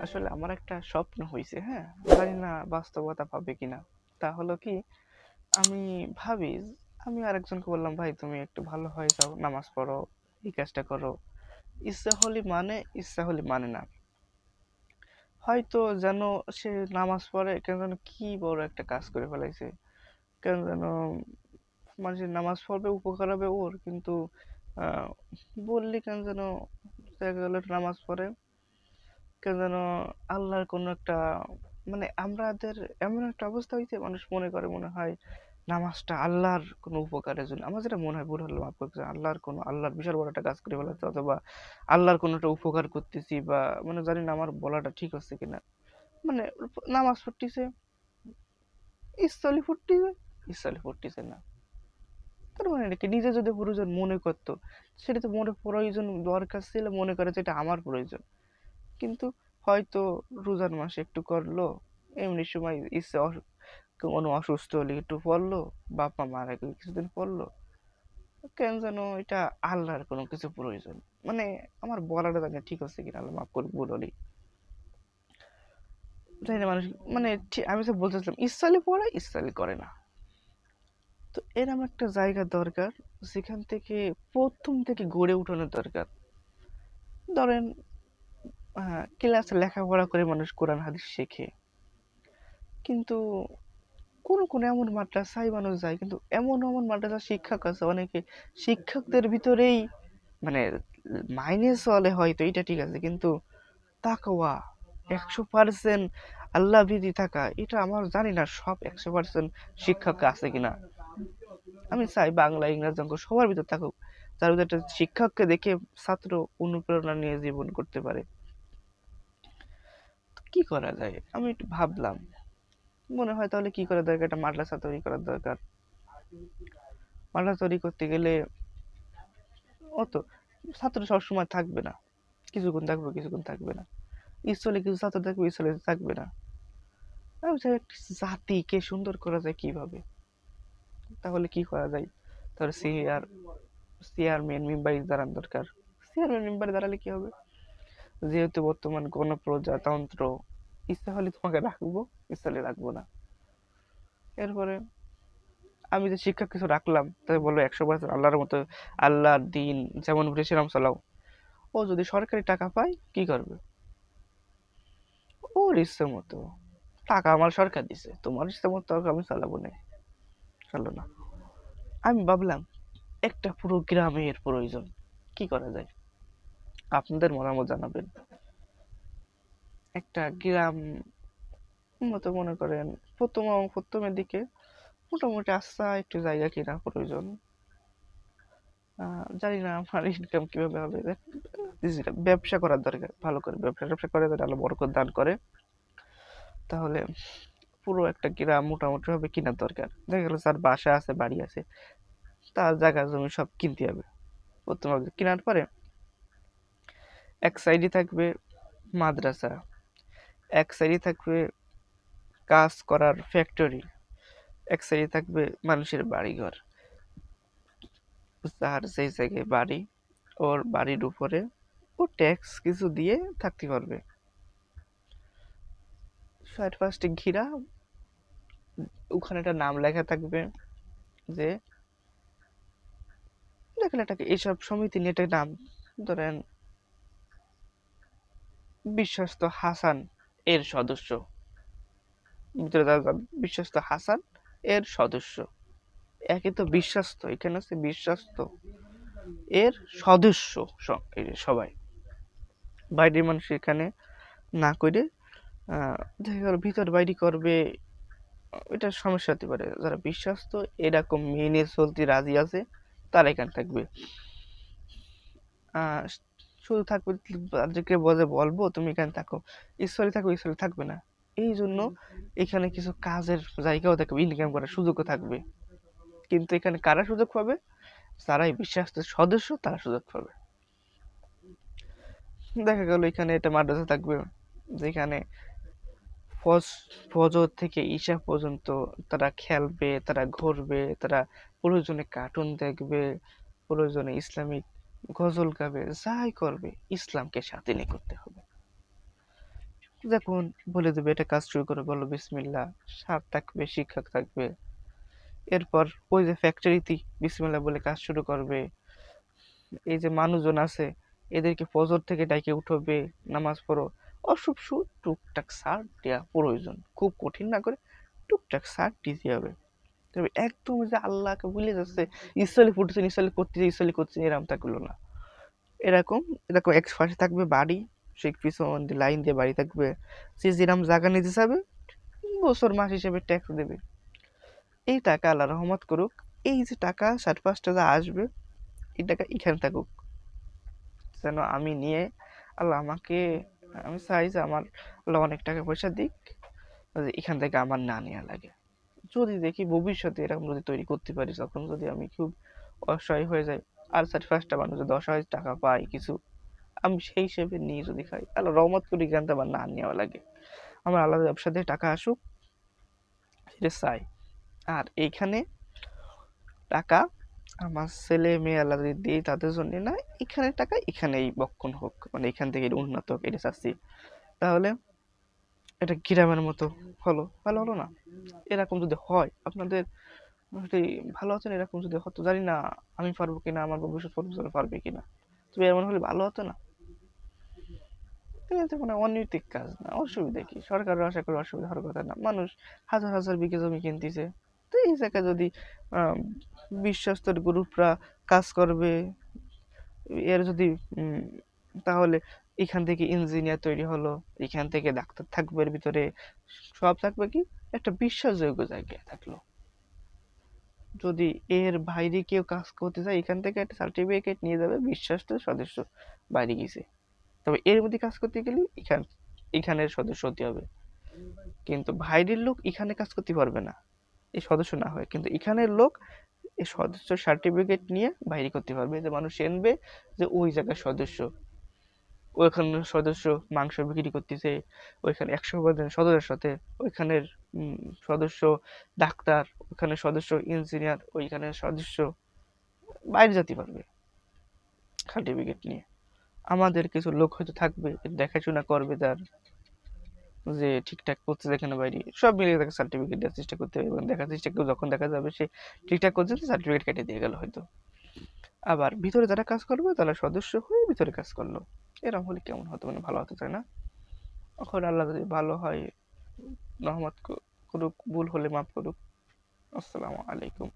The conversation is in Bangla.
আসলে আমার একটা স্বপ্ন হইছে, হ্যাঁ? জানি না বাস্তবতা পাবে কিনা। তা হলো কি, আমি ভাবি আমি আরেকজনকে বললাম, ভাই তুমি একটু ভালো হয়ে যাও, নামাজ পড়ো, এই কাজটা করো। ইচ্ছা হলে মানে, ইচ্ছা হলে মানে না। হয়তো যেন সে নামাজ পড়ে কেন যেন কি বড় একটা কাজ করে ফেলাইছে। কেন যেন মানুষের নামাজ পড়বে উপকার হবে ওর, কিন্তু আহ, বললি কেন যেন দেখা গেল নামাজ পড়ে কেন যেন আল্লাহর কোনো একটা, মানে আমাদের এমন একটা অবস্থা হয়েছে, মানুষ মনে করে মনে হয় নামাজটা আল্লাহর কোনো উপকারের জন্য। আমার যেটা মনে হয়, ভুল হলে মাফ করতে, আল্লাহর বিশাল বড় একটা কাজ করে ফেলাচ্ছে, অথবা আল্লাহর কোনো একটা উপকার করতেছি, বা মানে জানি না আমার বলাটা ঠিক হচ্ছে কিনা। মানে নামাজ পড়তেছে, ইসলালি ফুটতেছে, ইসলালি ফুটতেছে না। তার মানে নাকি নিজে যদি প্রয়োজন মনে করতো, সেটা তো মনে প্রয়োজন দরকার ছিল, মনে করে যে এটা আমার প্রয়োজন। কিন্তু হয়তো রোজার মাসে একটু করলো, এমনি সময় কোনো অসুস্থ হলে একটু পড়লো, বাবা মারা গেলে কিছুদিন পড়লো, কেন যেন এটা আল্লাহর কোনো কিছু প্রয়োজন। মানে আমার বলাটা জানি ঠিক হচ্ছে কিনা, আল্লাহ মাফ করুক ভুল হলে। জানি না মানুষ, মানে আমি তো বলতেছিলাম ইসরায়েলি পড়ে ইসরায়েলি করে না। তো এরকম একটা জায়গা দরকার, যেখান থেকে প্রথম থেকে গড়ে উঠানোর দরকার। ধরেন ক্লাসে লেখাপড়া করে মানুষ কোরআন হাদিস শেখে, কিন্তু কোন কোন এমন মাদ্রাসায় মানুষ যায়, কিন্তু এমন এমন মাদ্রাসা শিক্ষক আছে অনেকে, শিক্ষকদের ভিতরেই মানে মাইনে চলে হয়তো, এটা ঠিক আছে, কিন্তু তাকওয়া 100% আল্লাহ ভীতি থাকা, এটা আমার জানি না সব 100% শিক্ষক আছে কিনা। আমি চাই বাংলা ইংরেজি অঙ্ক সবার ভিতর থাকুক, যার ভিতরে একটা শিক্ষককে দেখে ছাত্র অনুপ্রেরণা নিয়ে জীবন করতে পারে। তো কি করা যায়, আমি একটু ভাবলাম, মনে হয় তাহলে কি করা দরকার, একটা মাদ্রাসা তৈরি করার দরকার। মাদ্রাসা তৈরি করতে গেলে অত ছাত্র সবসময় থাকবে না, কিছুক্ষণ থাকবে কিছুক্ষণ থাকবে না, স্কুলে কিছু ছাত্র থাকবে, স্কুলে থাকবে না। আমি চাই একটা জাতিকে সুন্দর করা যায় কিভাবে, তাহলে কি করা যায়। তাহলে চেয়ারম্যান মেম্বারে দাঁড়ানো দরকার। চেয়ারম্যান মেম্বারে দাঁড়ালে কি হবে, যেহেতু বর্তমান গণপ্রজাতন্ত্র, ইচ্ছা হলে তোমাকে রাখবো, ইচ্ছা হলে রাখবো না। এরপরে আমি যে শিক্ষক কিছু রাখলাম, তাই বললো 100% আল্লাহর মতো, আল্লাহর দিন যেমন বলেছিলাম চালাও। ও যদি সরকারি টাকা পায় কি করবে, ওর ইচ্ছে মতো। টাকা আমার সরকার দিছে, তোমার ইচ্ছে মতো আমি চালাবো না, চলো না। আমি ভাবলাম একটা পুরো গ্রামের প্রয়োজন, কি করা যায়, আপনাদের মতামত জানাবেন। একটা গ্রাম মতো মনে করেন, প্রথমের দিকে মোটামুটি আচ্ছা একটু জায়গা কেনা প্রয়োজন। জানি না আমার ইনকাম কিভাবে হবে, ব্যবসা করার দরকার, ভালো করে ব্যবসা ট্যাবসা করে যদি আল্লাহ বরকত দান করে, তাহলে পুরো একটা গ্রাম মোটামুটি ভাবে কেনার দরকার। দেখা গেল যার বাসা আছে বাড়ি আছে, তার জায়গা জমি সব কিনতে হবে। প্রথমে কেনার পরে এক সাইডে থাকবে মাদ্রাসা, এক সাইডে থাকবে কাজ করার ফ্যাক্টরি, এক সাইডে থাকবে মানুষের বাড়িঘর। যার যেই জায়গায় বাড়ি, ওর বাড়ির উপরে ও ট্যাক্স কিছু দিয়ে থাকতে পারবে। চারপাশটি ঘিরা, ওখানে একটা নাম লেখা থাকবে যে, দেখেন এটাকে এইসব সমিতি নিয়ে একটা নাম, ধরেন বিশ্বস্ত হাসান এর সদস্য, ভিতরে যারা বিশ্বস্ত হাসান এর সদস্য। একই তো বিশ্বাস্ত, এখানে হচ্ছে বিশ্বাস্ত এর সদস্য, এই যে সবাই, বাইরের মানুষ এখানে না করে দেখা গেল ভিতর বাইরে করবে, এটা সমস্যা হতে পারে। যারা বিশ্বাস্ত এরকম মেনে চলতে রাজি আছে, তারা এখানে থাকবে। আহ শুধু থাকবে, তাদেরকে বলবো তুমি এখানে থাকো, ঈশ্বরে থাকো, ঈশ্বরে থাকবে না। এই জন্য এখানে কিছু কাজের জায়গাও থাকবে, ইনকাম করার সুযোগও থাকবে। কিন্তু এখানে কারা সুযোগ পাবে, যারাই বিশ্বাস্ত সদস্য তারা সুযোগ পাবে। দেখা গেল এখানে একটা মাদ্রাসা থাকবে, যেখানে ফজর থেকে ঈশা পর্যন্ত তারা খেলবে, তারা ঘুরবে, তারা প্রয়োজনে কার্টুন দেখবে, প্রয়োজনে ইসলামিক গজল গাবে, যাই করবে ইসলামকে সাথে নিয়ে করতে হবে। যখন বলে দেবে এটা কাজ শুরু করে, বলো বিসমিল্লাহ, স্যার থাকবে, শিক্ষক থাকবে। এরপর ওই যে ফ্যাক্টরিতে বিসমিল্লাহ বলে কাজ শুরু করবে। এই যে মানুষজন আছে এদেরকে ফজর থেকে ডাইকে উঠবে, নামাজ পড়ো। অসুখ টুকটাক সার দেওয়া প্রয়োজন, খুব কঠিন না করে টুকটাক সার দিতে হবে। তবে একদম যে আল্লাহকে ভুলে যাচ্ছে, ইসলি ফুটছেন, ইসলি করতেছে, ইসলি করছেন, এরকম থাকলো না। এরকম এরকম এক পাশে থাকবে বাড়ি, সেই পিছন দিয়ে লাইন দিয়ে বাড়ি থাকবে। যে যেরকম জায়গা নিতে যাবে বছর মাস হিসেবে ট্যাক্স দেবে। এই টাকা আল্লাহ রহমত করুক, এই যে টাকা 4-5টা যা আসবে, এই টাকা এখানে থাকুক, যেন আমি নিয়ে আল্লাহ আমাকে, আমি চাই যে আমার আল্লাহ অনেক টাকা পয়সা দিক, যে এখান থেকে আমার না নেওয়া লাগে। যদি দেখি ভবিষ্যতে এরকম যদি তৈরি করতে পারি, তখন যদি আমি খুব অসহায় হয়ে যাই, আর 4-5টা মানুষ যদি অসহায় টাকা পাই কিছু, আমি সেই হিসেবে নিয়ে যদি খাই, আল্লাহ রহমত করি, এখান থেকে আমার না নেওয়া লাগে। আমার আলাদা ব্যবসা দিয়ে টাকা আসুক, সেটা চাই। আর এইখানে টাকা আমার ছেলে মেয়ে আল্লাহ যদি দিই তাদের জন্য না, এখানে টাকা এখানেই বক্ষণ হোক, মানে এখান থেকে উন্নত হোক, এটা চাচ্ছি। তাহলে এটা গ্রামের মতো হলো, ভালো হলো না? এরকম যদি হয় আপনাদের যদি ভালো আছেন, এরকম যদি হতো, জানি না আমি পারবো কিনা, আমার ভবিষ্যৎ প্রজন্ম পারবে কিনা, তবে এমন হলে ভালো হতো না? এটা তো মানে অনৈতিক কাজ না, অসুবিধা কি? সরকারের আশা করে অসুবিধা হওয়ার কথা না। মানুষ হাজার হাজার বিঘা জমি কিনতেছে, তো এই জায়গায় যদি আহ, বিশ্বস্তের গ্রুপরা কাজ করবে, এর যদি উম, তাহলে এখান থেকে ইঞ্জিনিয়ার তৈরি হলো, এখান থেকে ডাক্তার থাকবে, এর ভিতরে সব থাকবে, কি একটা বিশ্বাসযোগ্য জায়গায় থাকলো। যদি এর বাইরে কেউ কাজ করতে চায়, এখান থেকে একটা সার্টিফিকেট নিয়ে যাবে, বিশ্বাসের সদস্য বাইরে গেছে। তবে এর মধ্যে কাজ করতে গেলে এখানের সদস্য হতে হবে। কিন্তু বাইরের লোক এখানে কাজ করতে পারবে না এই সদস্য না হয়, কিন্তু এখানের লোক এই সদস্য সার্টিফিকেট নিয়ে বাইরে করতে পারবে, যে মানুষ চিনবে যে ওই জায়গার সদস্য, ওইখানের সদস্য মাংস বিক্রি করতেছে, ওইখানে 100% সদস্যের সাথে, ওইখানের সদস্য ডাক্তার, ওইখানের সদস্য ইঞ্জিনিয়ার, ওইখানের সদস্য বাইরে যেতে পারবে সার্টিফিকেট নিয়ে। আমাদের কিছু লোক হয়তো থাকবে দেখাশোনা করবে, তার যে ঠিকঠাক করছে, যেখানে বাইরে সব মিলিয়ে তাকে সার্টিফিকেট দেওয়ার চেষ্টা করতে হবে, এবং দেখার চেষ্টা করে যখন দেখা যাবে সে ঠিকঠাক করছে, সার্টিফিকেট কেটে দিয়ে গেল হয়তো। আবার ভিতরে যারা কাজ করবে তারা সদস্য হয়ে ভিতরে কাজ করলো। এরকম হলে কেমন হতো, মানে ভালো হতো, তাই না? এখন আল্লাহ যদি ভালো হয় রহমত করুক, ভুল হলে মাফ করুক। আসসালামু আলাইকুম।